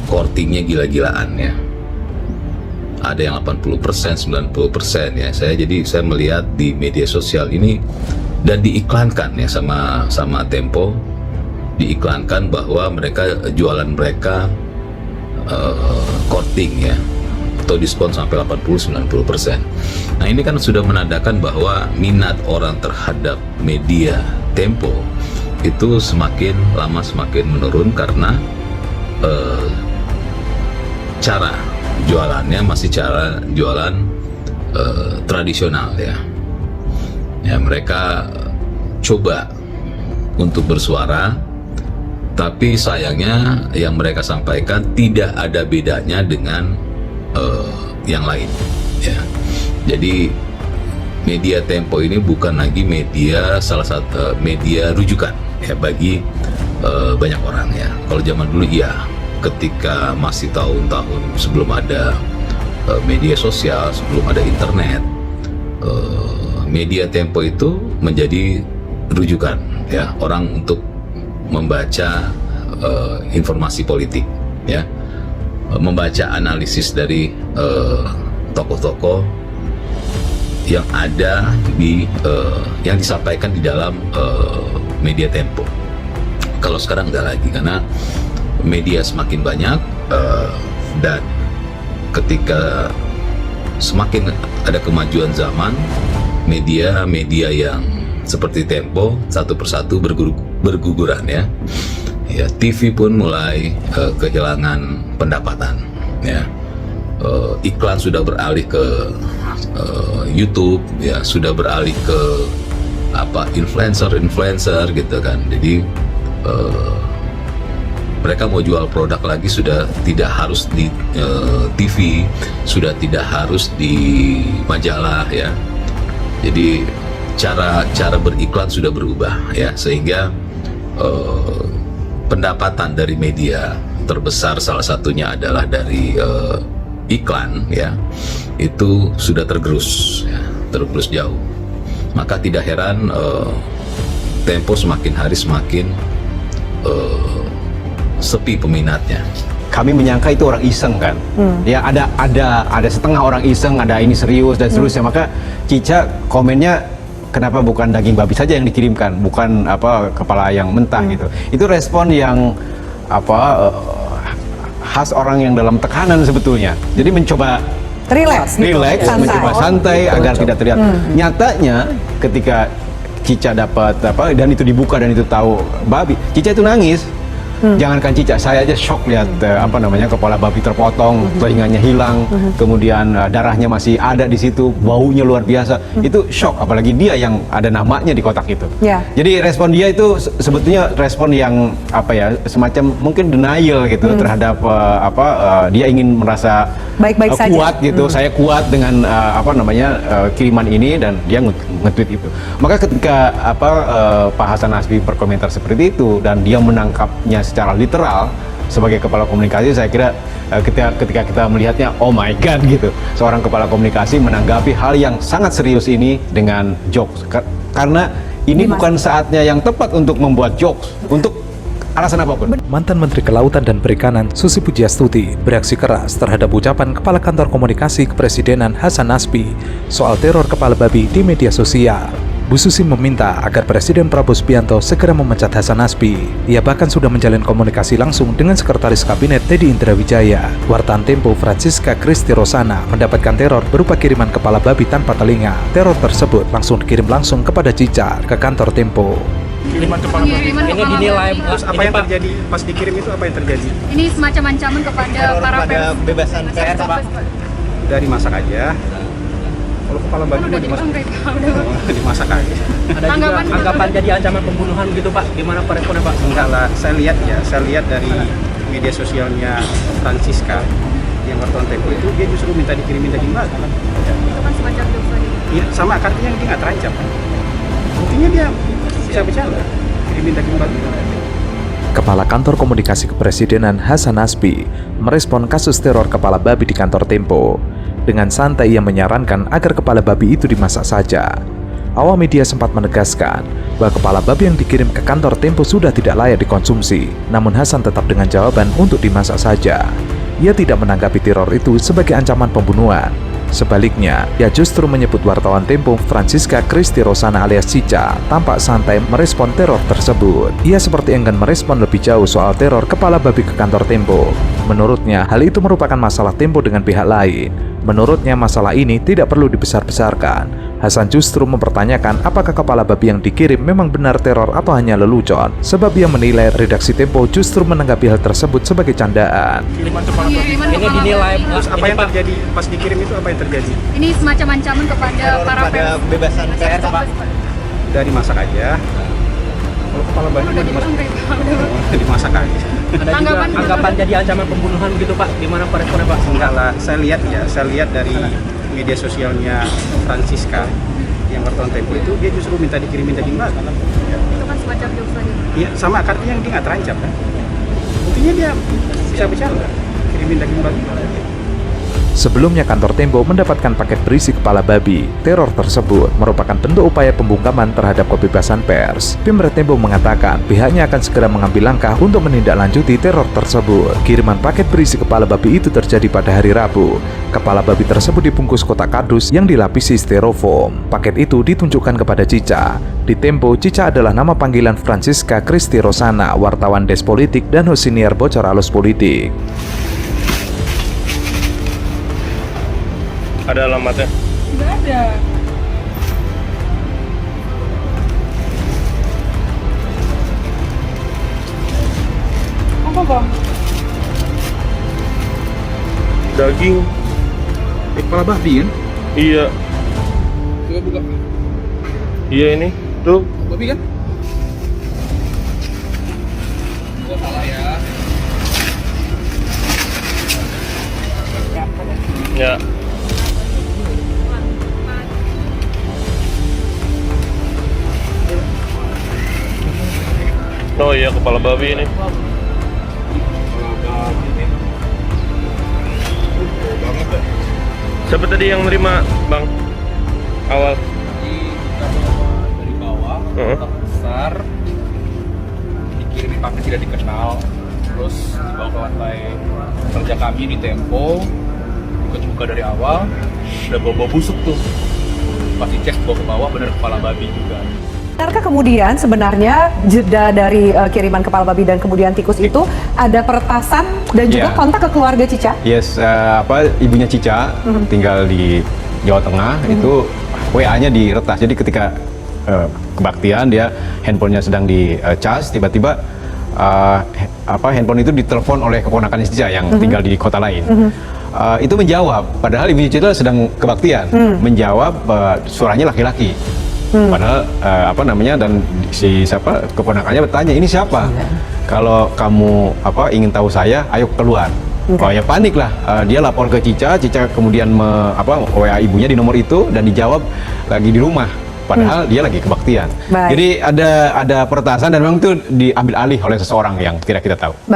courtingnya gila-gilaan ya. Ada yang 80%, 90% ya. Jadi saya melihat di media sosial ini dan diiklankan ya sama Tempo, diiklankan bahwa jualan mereka courting ya, atau diskon sampai 80-90%. Nah ini kan sudah menandakan bahwa minat orang terhadap media Tempo itu semakin lama semakin menurun karena cara jualannya masih cara jualan tradisional ya. Ya mereka coba untuk bersuara, tapi sayangnya yang mereka sampaikan tidak ada bedanya dengan yang lain ya. Jadi media Tempo ini bukan lagi salah satu media rujukan ya bagi banyak orang ya. Kalau zaman dulu iya, ketika masih tahun-tahun sebelum ada media sosial, sebelum ada internet, media Tempo itu menjadi rujukan ya orang untuk membaca informasi politik ya, membaca analisis dari tokoh-tokoh yang ada yang disampaikan di dalam media Tempo. Kalau sekarang enggak lagi karena media semakin banyak dan ketika semakin ada kemajuan zaman, media yang seperti Tempo satu persatu berguguran ya. Ya, TV pun mulai kehilangan pendapatan ya. Iklan sudah beralih ke YouTube ya, sudah beralih ke influencer gitu kan. Jadi mereka mau jual produk lagi sudah tidak harus di TV, sudah tidak harus di majalah ya. Jadi cara beriklan sudah berubah ya, sehingga pendapatan dari media terbesar salah satunya adalah dari iklan ya, itu sudah tergerus jauh. Maka tidak heran Tempo semakin hari semakin sepi peminatnya. Kami menyangka itu orang iseng kan, ya ada setengah orang iseng, ada ini serius dan seterusnya. Maka Cica komennya, kenapa bukan daging babi saja yang dikirimkan, bukan kepala yang mentah gitu. Itu respon yang khas orang yang dalam tekanan sebetulnya. Jadi mencoba relax, mencoba santai agar tidak terlihat. Nyatanya ketika Cica dapat dan itu dibuka dan itu tahu babi, Cica itu nangis. Jangankan Cica, saya aja shock lihat kepala babi terpotong, telinganya hilang, kemudian darahnya masih ada di situ, baunya luar biasa. Itu shock, apalagi dia yang ada namanya di kotak itu. Jadi respon dia itu sebetulnya respon yang semacam mungkin denial gitu terhadap dia ingin merasa baik-baik saja. Kuat gitu. Saya kuat dengan kiriman ini, dan dia nge-tweet itu. Maka ketika Pak Hasan Nasbi berkomentar seperti itu dan dia menangkapnya secara literal sebagai kepala komunikasi, saya kira ketika kita melihatnya, oh my god gitu, seorang kepala komunikasi menanggapi hal yang sangat serius ini dengan jokes, karena ini bukan saatnya yang tepat untuk membuat jokes untuk alasan apapun. Mantan Menteri Kelautan dan Perikanan Susi Pujiastuti bereaksi keras terhadap ucapan Kepala Kantor Komunikasi Kepresidenan Hasan Nasbi soal teror kepala babi di media sosial. Bu Susi meminta agar Presiden Prabowo Subianto segera memecat Hasan Nasbi. Ia bahkan sudah menjalin komunikasi langsung dengan Sekretaris Kabinet Teddy Indrawijaya. Wartawan Tempo Francisca Kristi Rosana mendapatkan teror berupa kiriman kepala babi tanpa telinga. Teror tersebut langsung dikirim langsung kepada Cica ke kantor Tempo. Kiriman kepala babi ini dinilai, terus apa yang terjadi pas dikirim itu, apa yang terjadi? Ini semacam ancaman kepada para kebebasan pers, Pak. Udah dimasak aja. Kalau kepala babi udah dimasak aja. Ada juga anggapan jadi ancaman pembunuhan gitu Pak. Gimana Pak responnya Pak? Enggak lah, saya lihat dari media sosialnya Francisca yang wartawan Tempo itu, dia justru minta dikirimin daging babi. Itu kan semacam jokes lagi. Iya, sama artinya dia nggak terancam. Buktinya dia bisa bercanda, kirimin daging babi. Kepala Kantor Komunikasi Kepresidenan Hasan Nasbi merespon kasus teror kepala babi di kantor Tempo. Dengan santai ia menyarankan agar kepala babi itu dimasak saja. awak media sempat menegaskan bahwa kepala babi yang dikirim ke kantor Tempo sudah tidak layak dikonsumsi. Namun Hasan tetap dengan jawaban untuk dimasak saja. Ia tidak menanggapi teror itu sebagai ancaman pembunuhan. Sebaliknya, ia justru menyebut wartawan Tempo Francisca Christy Rosana alias Cica tampak santai merespon teror tersebut. Ia seperti enggan merespon lebih jauh soal teror kepala babi ke kantor Tempo. Menurutnya, hal itu merupakan masalah Tempo dengan pihak lain. Menurutnya, masalah ini tidak perlu dibesar-besarkan. Hasan justru mempertanyakan apakah kepala babi yang dikirim memang benar teror atau hanya lelucon, sebab ia menilai redaksi Tempo justru menanggapi hal tersebut sebagai candaan. Pengiriman kepala babi Pengiriman ini kepala dinilai babi. Terus apa ini, yang Pak, terjadi pas dikirim itu, apa yang terjadi? Ini semacam ancaman kepada para pers. bebasan pers, Pak. Udah dimasak aja. Kalau kepala babi Udah dimasak, dimasak. dimasak aja. Ada juga Tanggapan anggapan jadi ancaman pembunuhan gitu Pak. Gimana Pak responnya Pak? Enggak lah, saya lihat dari media sosialnya Francisca yang wartawan Tempo itu, dia justru minta dikirimin daging babi. Itu kan semacam dosa gitu. Iya, sama artinya dia nggak terancam kan? Buktinya dia bisa bercanda, kirimin daging babi. Sebelumnya kantor Tempo mendapatkan paket berisi kepala babi. Teror tersebut merupakan bentuk upaya pembungkaman terhadap kebebasan pers. Pimret Tempo mengatakan pihaknya akan segera mengambil langkah untuk menindaklanjuti teror tersebut. Kiriman paket berisi kepala babi itu terjadi pada hari Rabu. Kepala babi tersebut dibungkus kotak kardus yang dilapisi styrofoam. Paket itu ditunjukkan kepada Cica. Di Tempo, Cica adalah nama panggilan Francisca Christy Rosana, wartawan Des Politik dan host siniar Bocor Alus Politik. Ada alamatnya? Nggak ada. Apa bang? Daging. Kepala babi kan? Iya. Coba buka. Iya ini. Tuh. Babi kan? Ya. Oh iya, kepala babi ini. Siapa tadi yang nerima, Bang? Awal. Dari bawah, kotak besar, dikirimi paket tidak dikenal, terus dibawa ke lantai kerja kami di Tempo, buka dari awal, udah bau-bau busuk tuh. Pas dicek bawa ke bawah bener kepala babi juga. Benarkah kemudian sebenarnya jeda dari kiriman kepala babi dan kemudian tikus itu ada peretasan dan juga Iya. kontak ke keluarga Cica? Yes, ibunya Cica tinggal di Jawa Tengah, itu WA-nya diretas. Jadi ketika kebaktian dia handphonenya sedang dicas, tiba-tiba handphone itu ditelepon oleh keponakan Cica yang tinggal di kota lain. Itu menjawab, padahal ibunya Cica sedang kebaktian, menjawab suaranya laki-laki. Padahal dan si keponakannya bertanya, ini siapa? Kalau kamu ingin tahu saya, ayo keluar. Oh ya panik lah, dia lapor ke Cica kemudian WA ibunya di nomor itu dan dijawab lagi di rumah. Padahal dia lagi kebaktian. Baik. Jadi ada peretasan dan memang itu diambil alih oleh seseorang yang tidak kita tahu.